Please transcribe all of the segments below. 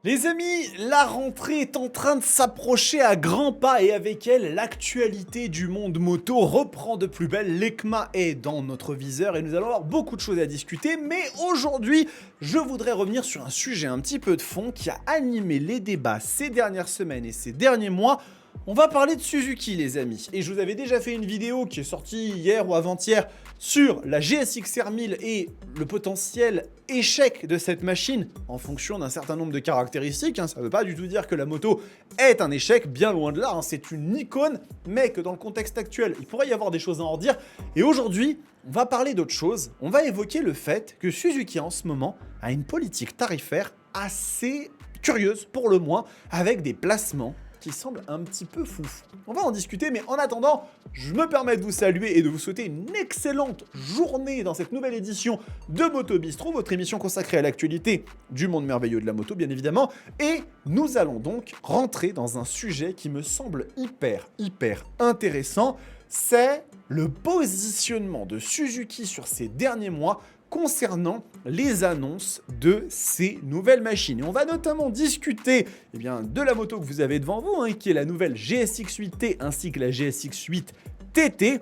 Les amis, la rentrée est en train de s'approcher à grands pas et avec elle, l'actualité du monde moto reprend de plus belle. L'EICMA est dans notre viseur et nous allons avoir beaucoup de choses à discuter. Mais aujourd'hui, je voudrais revenir sur un sujet un petit peu de fond qui a animé les débats ces dernières semaines et ces derniers mois. On va parler de Suzuki les amis, et je vous avais déjà fait une vidéo qui est sortie hier ou avant-hier sur la GSX R 1000 et le potentiel échec de cette machine en fonction d'un certain nombre de caractéristiques. Ça ne veut pas du tout dire que la moto est un échec, bien loin de là, c'est une icône, mais que dans le contexte actuel, il pourrait y avoir des choses à en redire. Et aujourd'hui, on va parler d'autre chose, on va évoquer le fait que Suzuki en ce moment a une politique tarifaire assez curieuse pour le moins, avec des placements qui semble un petit peu foufou. On va en discuter, mais en attendant, je me permets de vous saluer et de vous souhaiter une excellente journée dans cette nouvelle édition de Moto Bistro, votre émission consacrée à l'actualité du monde merveilleux de la moto, bien évidemment. Et nous allons donc rentrer dans un sujet qui me semble hyper intéressant. C'est le positionnement de Suzuki sur ces derniers mois concernant les annonces de ces nouvelles machines. Et on va notamment discuter de la moto que vous avez devant vous, qui est la nouvelle GSX-8T ainsi que la GSX-8TT,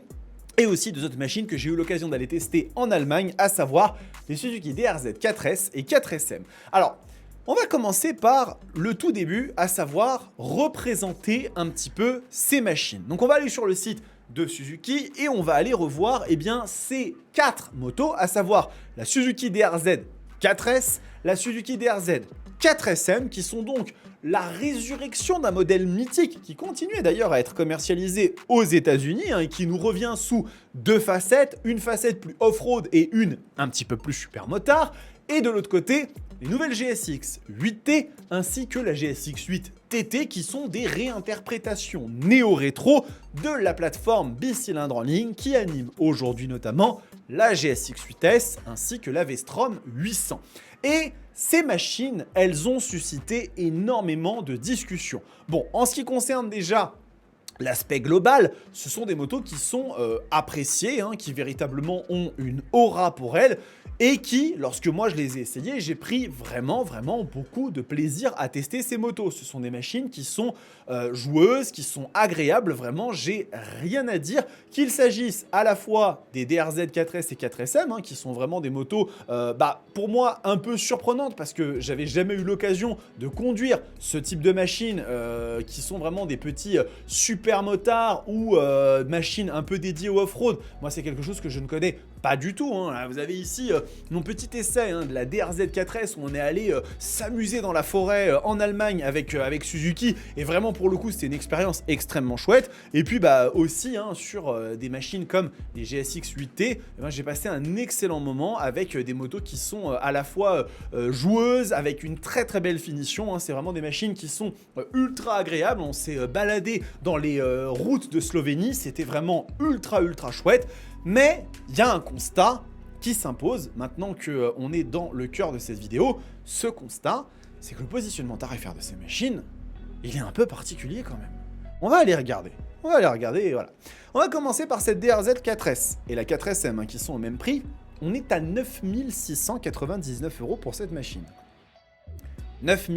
et aussi deux autres machines que j'ai eu l'occasion d'aller tester en Allemagne, à savoir les Suzuki DRZ 4S et 4SM. Alors, on va commencer par le tout début, à savoir représenter un petit peu ces machines. Donc on va aller sur le site de Suzuki et on va aller revoir ces 4 motos, à savoir la Suzuki DRZ 4S, la Suzuki DRZ 4SM, qui sont donc la résurrection d'un modèle mythique qui continuait d'ailleurs à être commercialisé aux États-Unis et qui nous revient sous deux facettes, une facette plus off-road et une un petit peu plus supermotard. Et de l'autre côté, les nouvelles GSX 8T ainsi que la GSX 8TT qui sont des réinterprétations néo-rétro de la plateforme bicylindre en ligne qui anime aujourd'hui notamment la GSX 8S ainsi que la V-Strom 800. Et ces machines, elles ont suscité énormément de discussions. Bon, en ce qui concerne déjà l'aspect global, ce sont des motos qui sont appréciées, qui véritablement ont une aura pour elles et qui, lorsque moi je les ai essayées, j'ai pris vraiment beaucoup de plaisir à tester ces motos. Ce sont des machines qui sont joueuses, qui sont agréables, vraiment j'ai rien à dire, qu'il s'agisse à la fois des DRZ 4S et 4SM, qui sont vraiment des motos pour moi un peu surprenantes parce que j'avais jamais eu l'occasion de conduire ce type de machines qui sont vraiment des petits super motards ou machines un peu dédiées au off-road. Moi c'est quelque chose que je ne connais pas du tout. Vous avez ici mon petit essai de la DRZ 4S où on est allé s'amuser dans la forêt en Allemagne avec Suzuki, et vraiment pour le coup c'était une expérience extrêmement chouette. Et puis aussi sur des machines comme les GSX 8T, j'ai passé un excellent moment avec des motos qui sont à la fois joueuses, avec une très belle finition. C'est vraiment des machines qui sont ultra agréables. On s'est baladé dans les routes de Slovénie, c'était vraiment ultra chouette. Mais il y a un constat qui s'impose maintenant qu'on est dans le cœur de cette vidéo. Ce constat, c'est que le positionnement tarifaire de ces machines, il est un peu particulier quand même. On va aller regarder. Et voilà. On va commencer par cette DRZ 4S et la 4SM qui sont au même prix. On est à 9 699 € pour cette machine. 9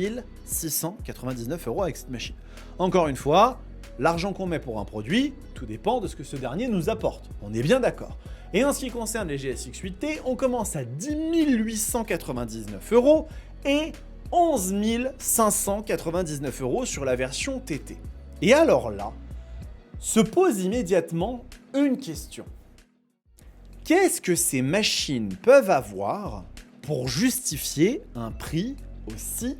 699 € avec cette machine. Encore une fois, l'argent qu'on met pour un produit, tout dépend de ce que ce dernier nous apporte. On est bien d'accord. Et en ce qui concerne les GSX 8T, on commence à 10 899 € et 11 599 € sur la version TT. Et alors là, se pose immédiatement une question. Qu'est-ce que ces machines peuvent avoir pour justifier un prix aussi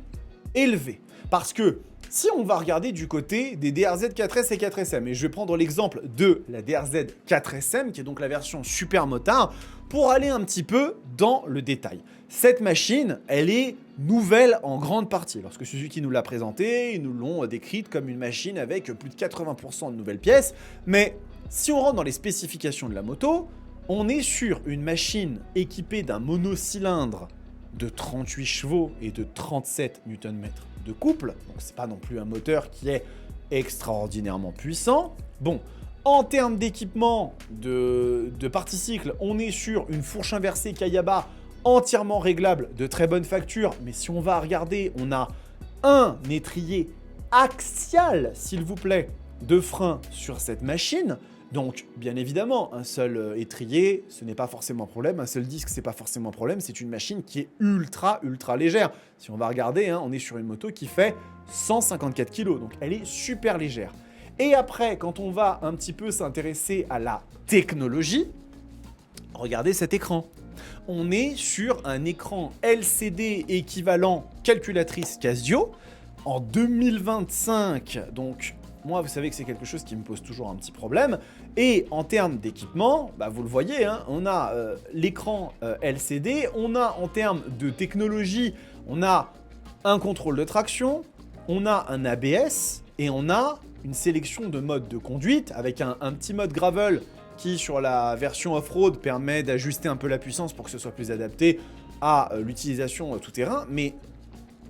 élevé? Parce que si on va regarder du côté des DRZ 4S et 4SM, et je vais prendre l'exemple de la DRZ 4SM, qui est donc la version super motard, pour aller un petit peu dans le détail. Cette machine, elle est nouvelle en grande partie. Lorsque Suzuki nous l'a présentée, ils nous l'ont décrite comme une machine avec plus de 80% de nouvelles pièces. Mais si on rentre dans les spécifications de la moto, on est sur une machine équipée d'un monocylindre de 38 chevaux et de 37 Nm de couple, donc c'est pas non plus un moteur qui est extraordinairement puissant. Bon, en termes d'équipement de partie cycle, on est sur une fourche inversée Kayaba entièrement réglable, de très bonne facture, mais si on va regarder, on a un étrier axial, s'il vous plaît, de frein sur cette machine. Donc, bien évidemment, un seul étrier, ce n'est pas forcément un problème. Un seul disque, c'est pas forcément un problème. C'est une machine qui est ultra, ultra légère. Si on va regarder, hein, on est sur une moto qui fait 154 kg. Donc, elle est super légère. Et après, quand on va un petit peu s'intéresser à la technologie, regardez cet écran. On est sur un écran LCD équivalent calculatrice Casio en 2025. Donc, moi, vous savez que c'est quelque chose qui me pose toujours un petit problème. Et en termes d'équipement, bah, vous le voyez, hein, on a l'écran LCD, on a en termes de technologie, on a un contrôle de traction, on a un ABS et on a une sélection de modes de conduite avec un petit mode gravel qui, sur la version off-road, permet d'ajuster un peu la puissance pour que ce soit plus adapté à l'utilisation tout-terrain. Mais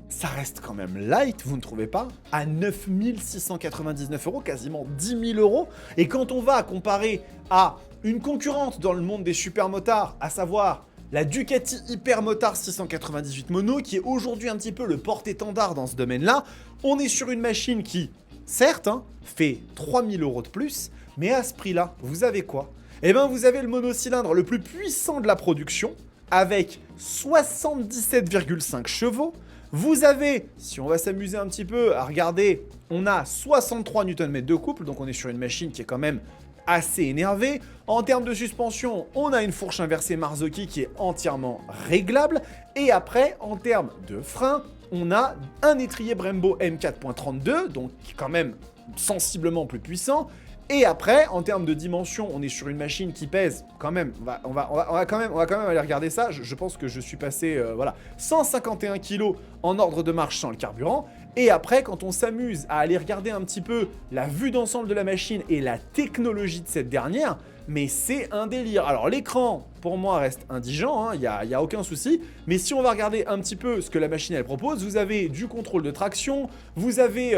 ça reste quand même light, vous ne trouvez pas? À 9 699 €, quasiment 10 000 €. Et quand on va comparer à une concurrente dans le monde des supermotards, à savoir la Ducati Hypermotard 698 Mono, qui est aujourd'hui un petit peu le porte-étendard dans ce domaine-là, on est sur une machine qui, certes, hein, fait 3 000 € de plus, mais à ce prix-là, vous avez quoi? Eh bien, vous avez le monocylindre le plus puissant de la production, avec 77,5 chevaux. Vous avez, si on va s'amuser un petit peu à regarder, on a 63 Nm de couple, donc on est sur une machine qui est quand même assez énervée. En termes de suspension, on a une fourche inversée Marzocchi qui est entièrement réglable. Et après, en termes de frein, on a un étrier Brembo M4.32, donc qui est quand même sensiblement plus puissant. Et après, en termes de dimension, on est sur une machine qui pèse quand même, on va quand même aller regarder ça. Je pense que je suis passé, voilà, 151 kg en ordre de marche sans le carburant. Et après, quand on s'amuse à aller regarder un petit peu la vue d'ensemble de la machine et la technologie de cette dernière, mais c'est un délire. Alors l'écran, pour moi, reste indigent, hein, y a aucun souci. Mais si on va regarder un petit peu ce que la machine elle propose, vous avez du contrôle de traction, vous avez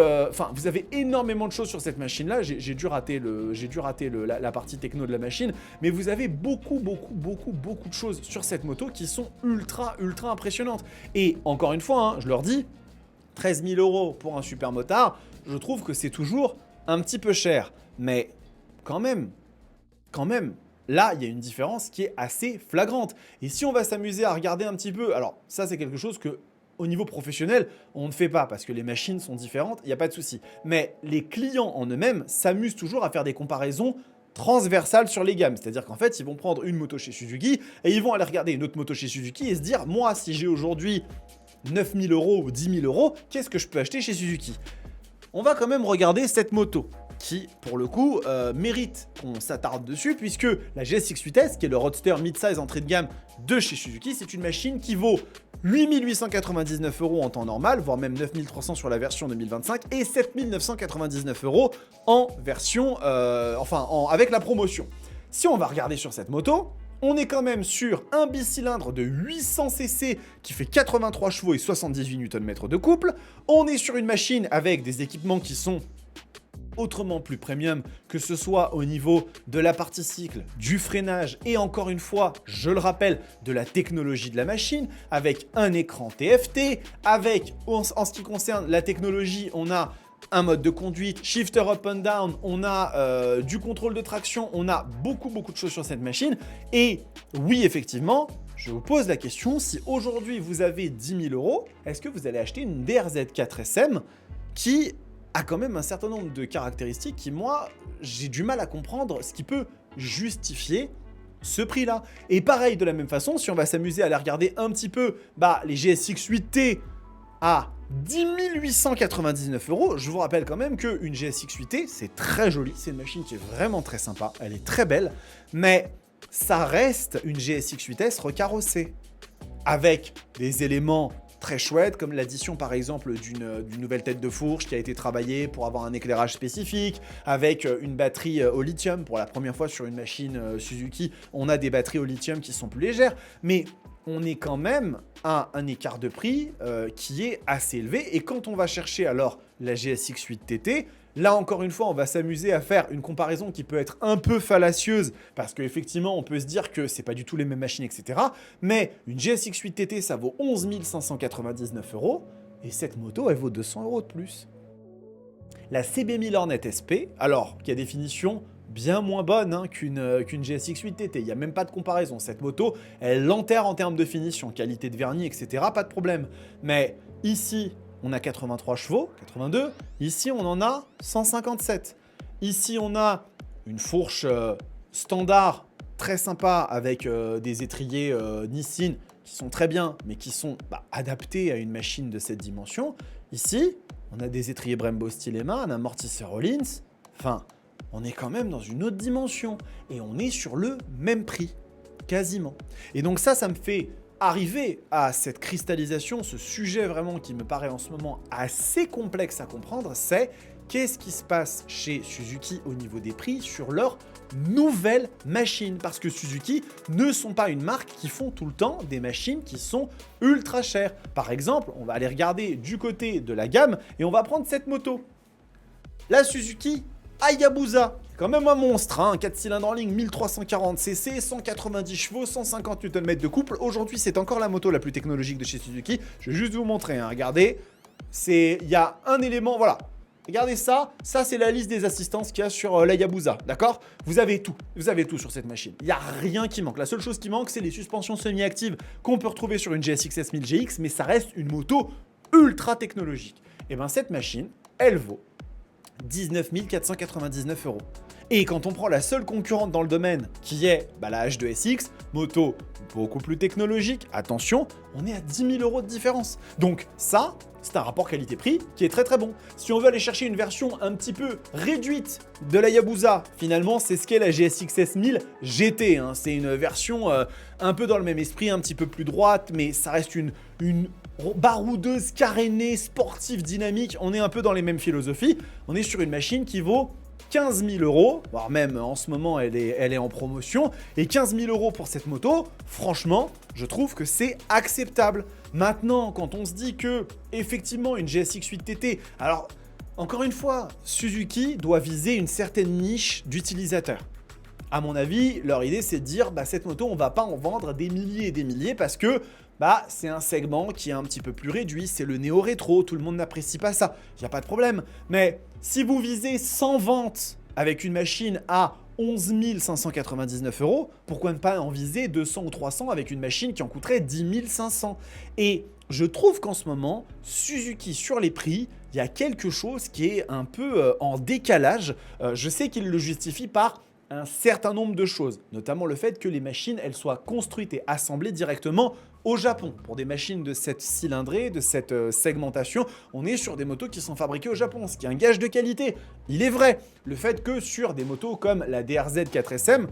énormément de choses sur cette machine-là. J'ai dû rater la partie techno de la machine, mais vous avez beaucoup de choses sur cette moto qui sont ultra impressionnantes. Et encore une fois, hein, je leur dis, 13 000 € pour un supermotard, je trouve que c'est toujours un petit peu cher. Mais quand même, là, il y a une différence qui est assez flagrante. Et si on va s'amuser à regarder un petit peu, alors ça c'est quelque chose que au niveau professionnel, on ne fait pas parce que les machines sont différentes, il n'y a pas de souci. Mais les clients en eux-mêmes s'amusent toujours à faire des comparaisons transversales sur les gammes. C'est-à-dire qu'en fait, ils vont prendre une moto chez Suzuki et ils vont aller regarder une autre moto chez Suzuki et se dire, moi, si j'ai aujourd'hui 9 000 € ou 10 000 €, qu'est-ce que je peux acheter chez Suzuki? On va quand même regarder cette moto qui, pour le coup, mérite qu'on s'attarde dessus, puisque la GSX-8S, qui est le roadster mid-size entrée de gamme de chez Suzuki, c'est une machine qui vaut 8 899 € en temps normal, voire même 9 300 sur la version 2025, et 7 999 € en version, avec la promotion. Si on va regarder sur cette moto, on est quand même sur un bicylindre de 800 cc qui fait 83 chevaux et 78 Nm de couple. On est sur une machine avec des équipements qui sont autrement plus premium, que ce soit au niveau de la partie cycle, du freinage et encore une fois, je le rappelle, de la technologie de la machine, avec un écran TFT, avec, en ce qui concerne la technologie, on a un mode de conduite, shifter up and down, on a du contrôle de traction, on a beaucoup de choses sur cette machine. Et oui, effectivement, je vous pose la question, si aujourd'hui vous avez 10 000 €, est-ce que vous allez acheter une DRZ4 SM qui a quand même un certain nombre de caractéristiques qui, moi, j'ai du mal à comprendre ce qui peut justifier ce prix-là. Et pareil, de la même façon, si on va s'amuser à aller regarder un petit peu les GSX 8T à 10 899 €, je vous rappelle quand même qu'une GSX 8T, c'est très joli, c'est une machine qui est vraiment très sympa, elle est très belle, mais ça reste une GSX 8S recarrossée, avec des éléments très chouette, comme l'addition par exemple d'une nouvelle tête de fourche qui a été travaillée pour avoir un éclairage spécifique, avec une batterie au lithium. Pour la première fois sur une machine Suzuki, on a des batteries au lithium qui sont plus légères, mais on est quand même à un écart de prix qui est assez élevé. Et quand on va chercher alors la GSX 8TT, là encore une fois, on va s'amuser à faire une comparaison qui peut être un peu fallacieuse, parce qu'effectivement, on peut se dire que c'est pas du tout les mêmes machines, etc. Mais une GSX 8TT, ça vaut 11 599 €. et cette moto, elle vaut 200 € de plus. La CB1000 Hornet SP, alors, qui a des finitions bien moins bonnes qu'une GSX 8TT, il n'y a même pas de comparaison. Cette moto, elle l'enterre en termes de finition, qualité de vernis, etc., pas de problème. Mais ici, on a 83 chevaux, 82. Ici, on en a 157. Ici, on a une fourche standard, très sympa, avec des étriers Nissin qui sont très bien, mais qui sont adaptés à une machine de cette dimension. Ici, on a des étriers Brembo Stylema, un amortisseur Öhlins. Enfin, on est quand même dans une autre dimension. Et on est sur le même prix, quasiment. Et donc ça me fait arriver à cette cristallisation, ce sujet vraiment qui me paraît en ce moment assez complexe à comprendre, c'est qu'est-ce qui se passe chez Suzuki au niveau des prix sur leur nouvelle machine. Parce que Suzuki ne sont pas une marque qui font tout le temps des machines qui sont ultra chères. Par exemple, on va aller regarder du côté de la gamme et on va prendre cette moto. La Suzuki Hayabusa, quand même un monstre, 4 cylindres en ligne, 1340 cc, 190 chevaux, 150 Nm de couple. Aujourd'hui, c'est encore la moto la plus technologique de chez Suzuki. Je vais juste vous montrer, regardez. Il y a un élément, voilà. Regardez ça, c'est la liste des assistances qu'il y a sur la Hayabusa, d'accord? Vous avez tout sur cette machine. Il n'y a rien qui manque. La seule chose qui manque, c'est les suspensions semi-actives qu'on peut retrouver sur une GSX S1000 GX, mais ça reste une moto ultra technologique. Et bien cette machine, elle vaut 19 499 €. Et quand on prend la seule concurrente dans le domaine, qui est la H2SX, moto beaucoup plus technologique, attention, on est à 10 000 € de différence. Donc ça, c'est un rapport qualité-prix qui est très très bon. Si on veut aller chercher une version un petit peu réduite de la Hayabusa, finalement, c'est ce qu'est la GSX S1000 GT. C'est une version un peu dans le même esprit, un petit peu plus droite, mais ça reste une baroudeuse, carénée, sportive, dynamique. On est un peu dans les mêmes philosophies. On est sur une machine qui vaut 15 000 €, voire même en ce moment elle est en promotion, et 15 000 € pour cette moto, franchement, je trouve que c'est acceptable. Maintenant, quand on se dit que, effectivement, une GSX 8TT, alors, encore une fois, Suzuki doit viser une certaine niche d'utilisateurs. À mon avis, leur idée, c'est de dire, cette moto, on va pas en vendre des milliers et des milliers parce que c'est un segment qui est un petit peu plus réduit, c'est le néo-rétro, tout le monde n'apprécie pas ça, il n'y a pas de problème. Mais si vous visez 100 ventes avec une machine à 11 599 €, pourquoi ne pas en viser 200 ou 300 avec une machine qui en coûterait 10 500 €? Et je trouve qu'en ce moment, Suzuki sur les prix, il y a quelque chose qui est un peu en décalage. Je sais qu'il le justifie par un certain nombre de choses, notamment le fait que les machines, elles soient construites et assemblées directement au Japon. Pour des machines de cette cylindrée, de cette segmentation, on est sur des motos qui sont fabriquées au Japon, ce qui est un gage de qualité. Il est vrai, le fait que sur des motos comme la DRZ 4SM,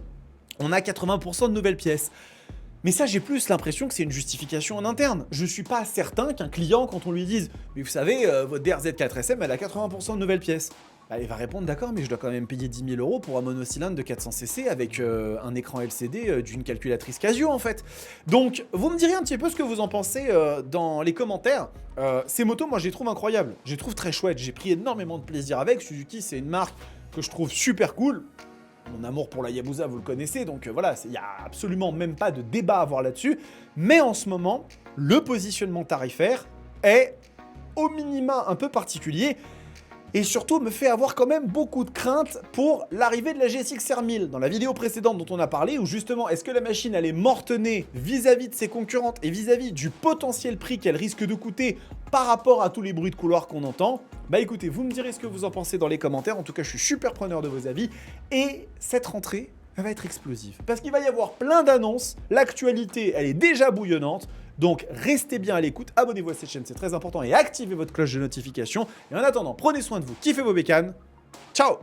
on a 80% de nouvelles pièces. Mais ça, j'ai plus l'impression que c'est une justification en interne. Je ne suis pas certain qu'un client, quand on lui dise « Mais vous savez, votre DRZ 4SM, elle a 80% de nouvelles pièces », il va répondre « D'accord, mais je dois quand même payer 10 000 € pour un monocylindre de 400 cc avec un écran LCD d'une calculatrice Casio, en fait. » Donc, vous me direz un petit peu ce que vous en pensez dans les commentaires. Ces motos, moi, je les trouve incroyables. Je les trouve très chouettes. J'ai pris énormément de plaisir avec. Suzuki, c'est une marque que je trouve super cool. Mon amour pour la Hayabusa, vous le connaissez, donc voilà, il n'y a absolument même pas de débat à avoir là-dessus. Mais en ce moment, le positionnement tarifaire est au minima un peu particulier et surtout me fait avoir quand même beaucoup de craintes pour l'arrivée de la GSX R1000. Dans la vidéo précédente dont on a parlé, où justement, est-ce que la machine elle est mortenée vis-à-vis de ses concurrentes et vis-à-vis du potentiel prix qu'elle risque de coûter par rapport à tous les bruits de couloir qu'on entend? Écoutez, vous me direz ce que vous en pensez dans les commentaires. En tout cas, je suis super preneur de vos avis. Et cette rentrée, elle va être explosive. Parce qu'il va y avoir plein d'annonces. L'actualité, elle est déjà bouillonnante. Donc, restez bien à l'écoute. Abonnez-vous à cette chaîne, c'est très important. Et activez votre cloche de notification. Et en attendant, prenez soin de vous. Kiffez vos bécanes. Ciao!